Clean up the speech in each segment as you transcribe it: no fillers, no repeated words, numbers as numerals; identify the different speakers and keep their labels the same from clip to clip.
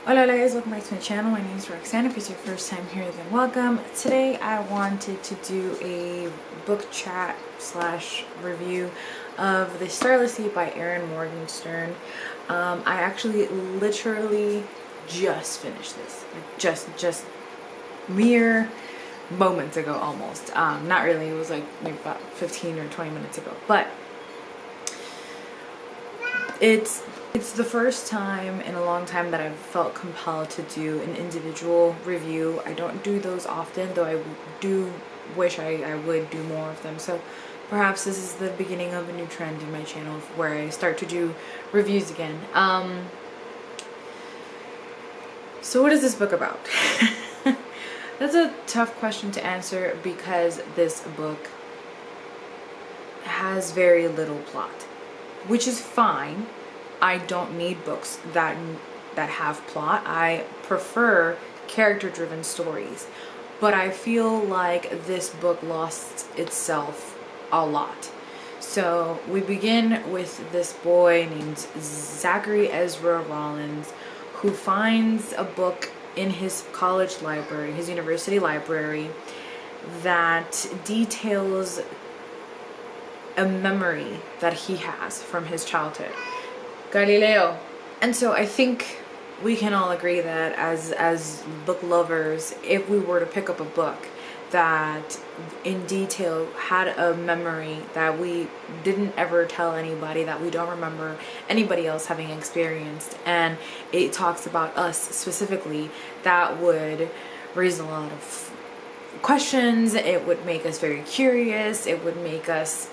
Speaker 1: Hola guys, welcome back to my channel. My name is Roxanne. If it's your first time here, then welcome. Today I wanted to do a book chat slash review of The Starless by Erin Morgenstern. I actually literally just finished this, like just mere moments ago almost. Not really, it was like maybe about 15 or 20 minutes ago, but it's the first time in a long time that I've felt compelled to do an individual review. I don't do those often, though I do wish I would do more of them. So perhaps this is the beginning of a new trend in my channel where I start to do reviews again. So what is this book about? That's a tough question to answer because this book has very little plot, which is fine. I don't need books that have plot. I prefer character-driven stories, but I feel like this book lost itself a lot. So we begin with this boy named Zachary Ezra Rollins, who finds a book in his college library, his university library, that details a memory that he has from his childhood. Galileo. And so I think we can all agree that as book lovers, if we were to pick up a book that in detail had a memory that we didn't ever tell anybody, that we don't remember anybody else having experienced, and it talks about us specifically, that would raise a lot of questions. It would make us very curious. It would make us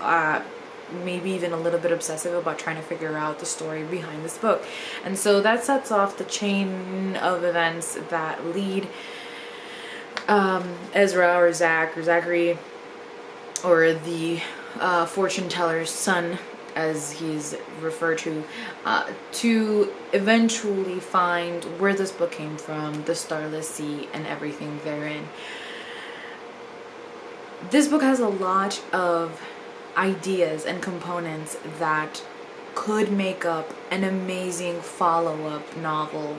Speaker 1: maybe even a little bit obsessive about trying to figure out the story behind this book. And so that sets off the chain of events that lead Ezra or Zachary, or the fortune teller's son, as he's referred to eventually find where this book came from, the Starless Sea, and everything therein. This book has a lot of ideas and components that could make up an amazing follow-up novel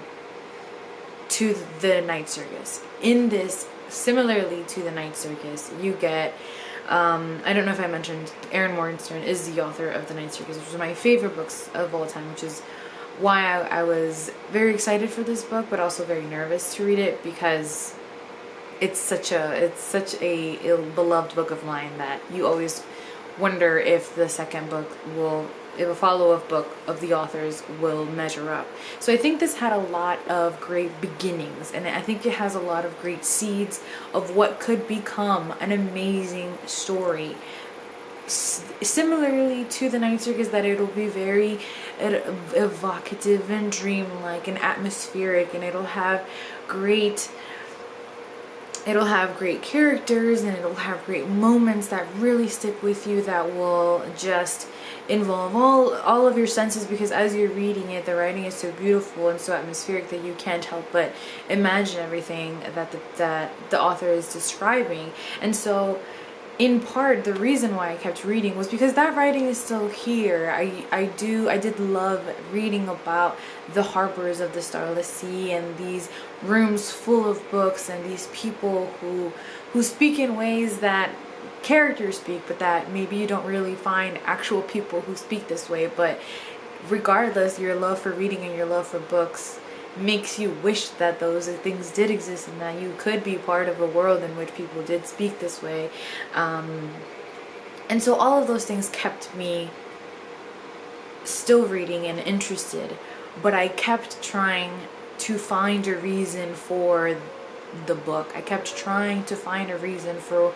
Speaker 1: to The Night Circus. In this, similarly to The Night Circus, you get I don't know if I mentioned, Erin Morgenstern is the author of The Night Circus, which is my favorite books of all time, which is why I was very excited for this book, but also very nervous to read it, because it's such a beloved book of mine that you always wonder if the second book if a follow-up book of the authors will measure up. So I think this had a lot of great beginnings, and I think it has a lot of great seeds of what could become an amazing story. Similarly to The Night Circus, that it'll be very evocative and dreamlike and atmospheric, and it'll have great characters, and it'll have great moments that really stick with you, that will just involve all of your senses, because as you're reading it, the writing is so beautiful and so atmospheric that you can't help but imagine everything that the author is describing. And so in part, the reason why I kept reading was because that writing is still here. I did love reading about the harbors of the Starless Sea, and these rooms full of books, and these people who speak in ways that characters speak, but that maybe you don't really find actual people who speak this way. But regardless, your love for reading and your love for books makes you wish that those things did exist, and that you could be part of a world in which people did speak this way. And so all of those things kept me still reading and interested, but I kept trying to find a reason for the book. I kept trying to find a reason for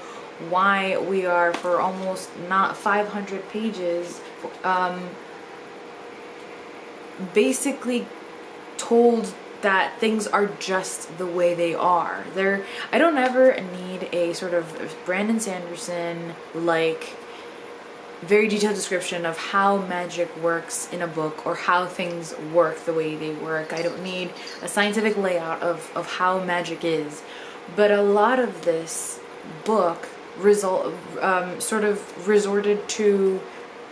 Speaker 1: why we are, for almost not 500 pages, basically told that things are just the way they are. I don't ever need a sort of Brandon Sanderson like very detailed description of how magic works in a book, or how things work the way they work. I don't need a scientific layout of how magic is. But a lot of this book sort of resorted to,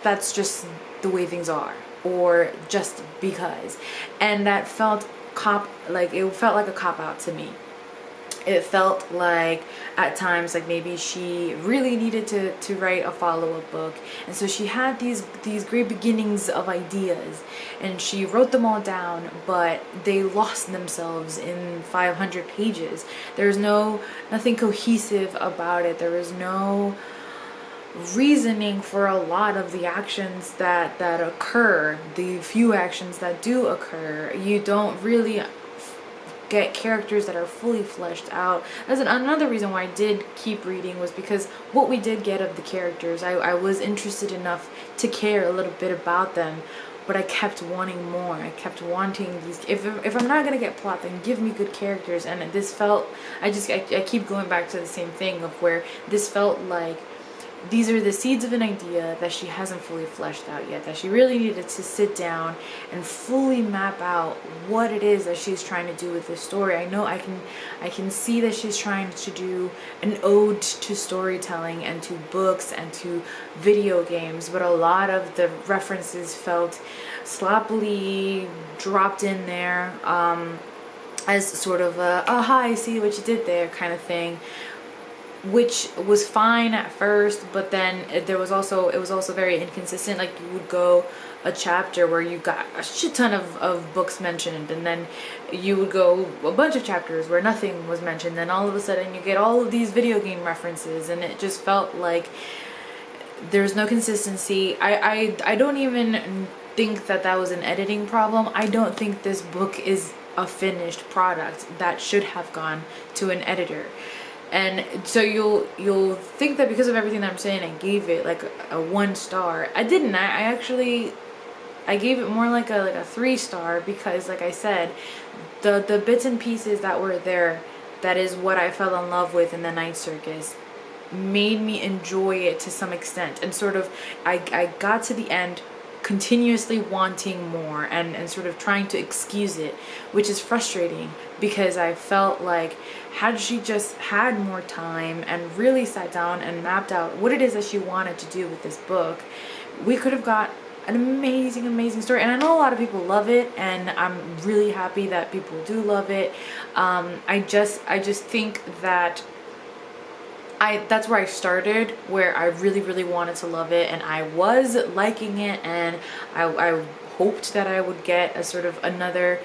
Speaker 1: that's just the way things are, or just because. And that felt it felt like a cop out to me. It felt like at times like maybe she really needed to write a follow-up book, and so she had these great beginnings of ideas and she wrote them all down, but they lost themselves in 500 pages. There's nothing cohesive about it. There was no reasoning for a lot of the actions that occur. The few actions that do occur, you don't really get characters that are fully fleshed out. That's another reason why I did keep reading, was because what we did get of the characters, I was interested enough to care a little bit about them, but I kept wanting more. I kept wanting these, if I'm not gonna get plot, then give me good characters. And this felt, I keep going back to the same thing of where this felt like these are the seeds of an idea that she hasn't fully fleshed out yet, that she really needed to sit down and fully map out what it is that she's trying to do with this story. I know I can see that she's trying to do an ode to storytelling and to books and to video games, but a lot of the references felt sloppily dropped in there as sort of a, oh hi, I see what you did there kind of thing, which was fine at first, but then it was also very inconsistent. Like, you would go a chapter where you got a shit ton of books mentioned, and then you would go a bunch of chapters where nothing was mentioned, then all of a sudden you get all of these video game references, and it just felt like there's no consistency. I don't even think that was an editing problem. I don't think this book is a finished product that should have gone to an editor. And so you'll think that because of everything that I'm saying, I gave it like a 1 star. I didn't. I gave it more like a 3 star, because like I said, the bits and pieces that were there, that is what I fell in love with in the Night Circus, made me enjoy it to some extent. And sort of I got to the end continuously wanting more and sort of trying to excuse it, which is frustrating, because I felt like had she just had more time and really sat down and mapped out what it is that she wanted to do with this book, we could have got an amazing story. And I know a lot of people love it, and I'm really happy that people do love it. I just think that that's where I started, where I really wanted to love it, and I was liking it, and I hoped that I would get a sort of another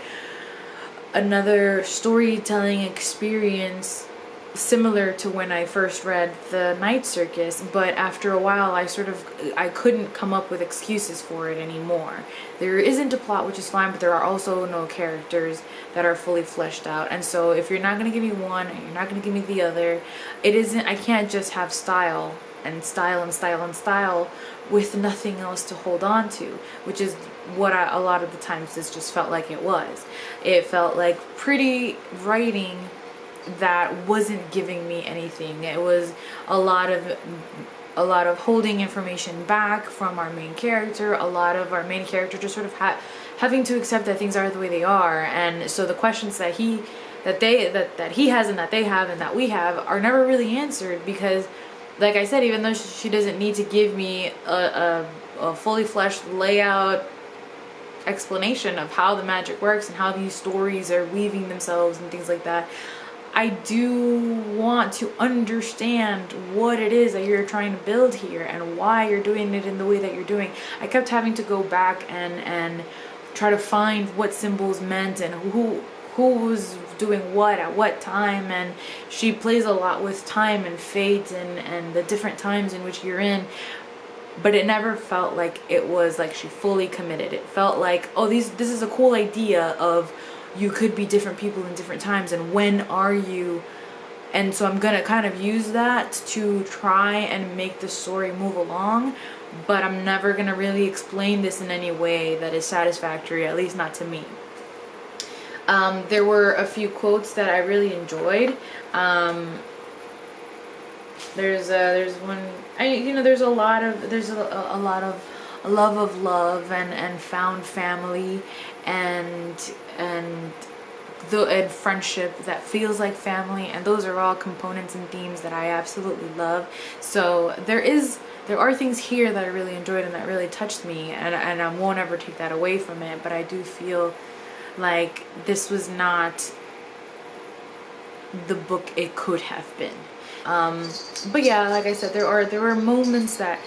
Speaker 1: storytelling experience similar to when I first read The Night Circus. But after a while I couldn't come up with excuses for it anymore. There isn't a plot, which is fine, but there are also no characters that are fully fleshed out. And so if you're not going to give me one and you're not going to give me the other, I can't just have style with nothing else to hold on to, which is what a lot of the times this just felt like it was. It felt like pretty writing that wasn't giving me anything. It was a lot of holding information back from our main character, a lot of our main character just sort of having to accept that things are the way they are. And so the questions that he has and that they have and that we have are never really answered, because like I said, even though she doesn't need to give me a fully fleshed layout explanation of how the magic works and how these stories are weaving themselves and things like that, I do want to understand what it is that you're trying to build here and why you're doing it in the way that you're doing. I kept having to go back and try to find what symbols meant and who was doing what at what time, and she plays a lot with time and fate and the different times in which you're in, but it never felt like it was like she fully committed. It felt like, oh, this is a cool idea of you could be different people in different times, and when are you? And so I'm gonna kind of use that to try and make the story move along, but I'm never gonna really explain this in any way that is satisfactory, at least not to me. There were a few quotes that I really enjoyed. There's one, there's a lot of love of love and found family and friendship that feels like family, and those are all components and themes that I absolutely love. So there are things here that I really enjoyed and that really touched me, and I won't ever take that away from it. But I do feel Like, this was not the book it could have been. But yeah, like I said, there were moments that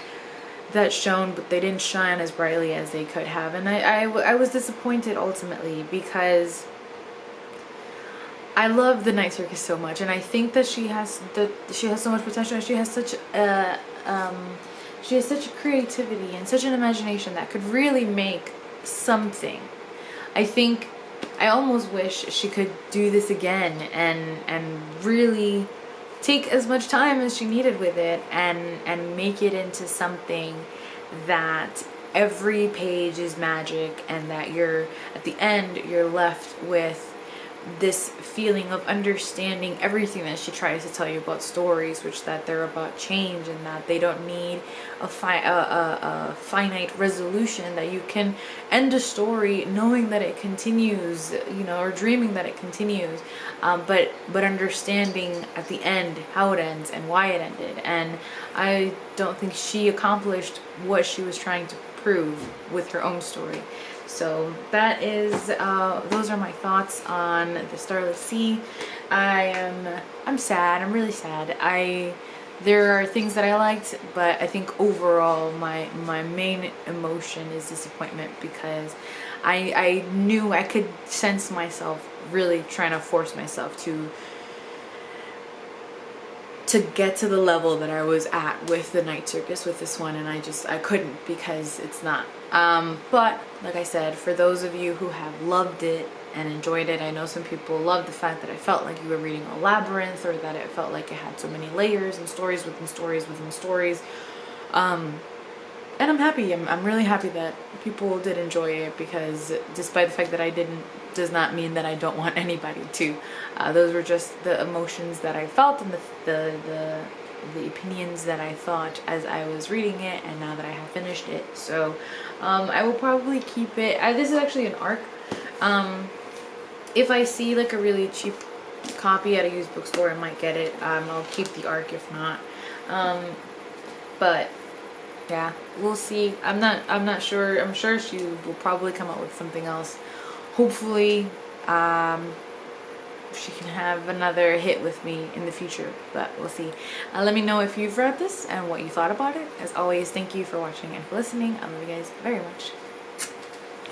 Speaker 1: shone, but they didn't shine as brightly as they could have, and I was disappointed ultimately, because I love the Night Circus so much, and I think that she has so much potential, and she has such creativity and such an imagination that could really make something. I almost wish she could do this again and really take as much time as she needed with it, and make it into something that every page is magic, and that at the end you're left with this feeling of understanding everything that she tries to tell you about stories, which that they're about change, and that they don't need a finite resolution, that you can end a story knowing that it continues, or dreaming that it continues, but understanding at the end how it ends and why it ended. And I don't think she accomplished what she was trying to prove with her own story. So that is, those are my thoughts on the Starless Sea. I'm sad. I'm really sad. There are things that I liked, but I think overall my main emotion is disappointment, because I knew, I could sense myself really trying to force myself to get to the level that I was at with the Night Circus with this one, and I couldn't, because it's not. But like I said, for those of you who have loved it and enjoyed it, I know some people love the fact that I felt like you were reading a labyrinth, or that it felt like it had so many layers and stories within stories within stories. And I'm happy. I'm really happy that people did enjoy it, because despite the fact that I didn't, does not mean that I don't want anybody to. Those were just the emotions that I felt, and the opinions that I thought as I was reading it, and now that I have finished it. So I will probably keep it. This is actually an ARC. If I see like a really cheap copy at a used bookstore, I might get it. I'll keep the ARC if not. But yeah, we'll see. I'm not sure. I'm sure she will probably come up with something else. Hopefully, she can have another hit with me in the future, but we'll see. Let me know if you've read this and what you thought about it. As always, thank you for watching and for listening. I love you guys very much.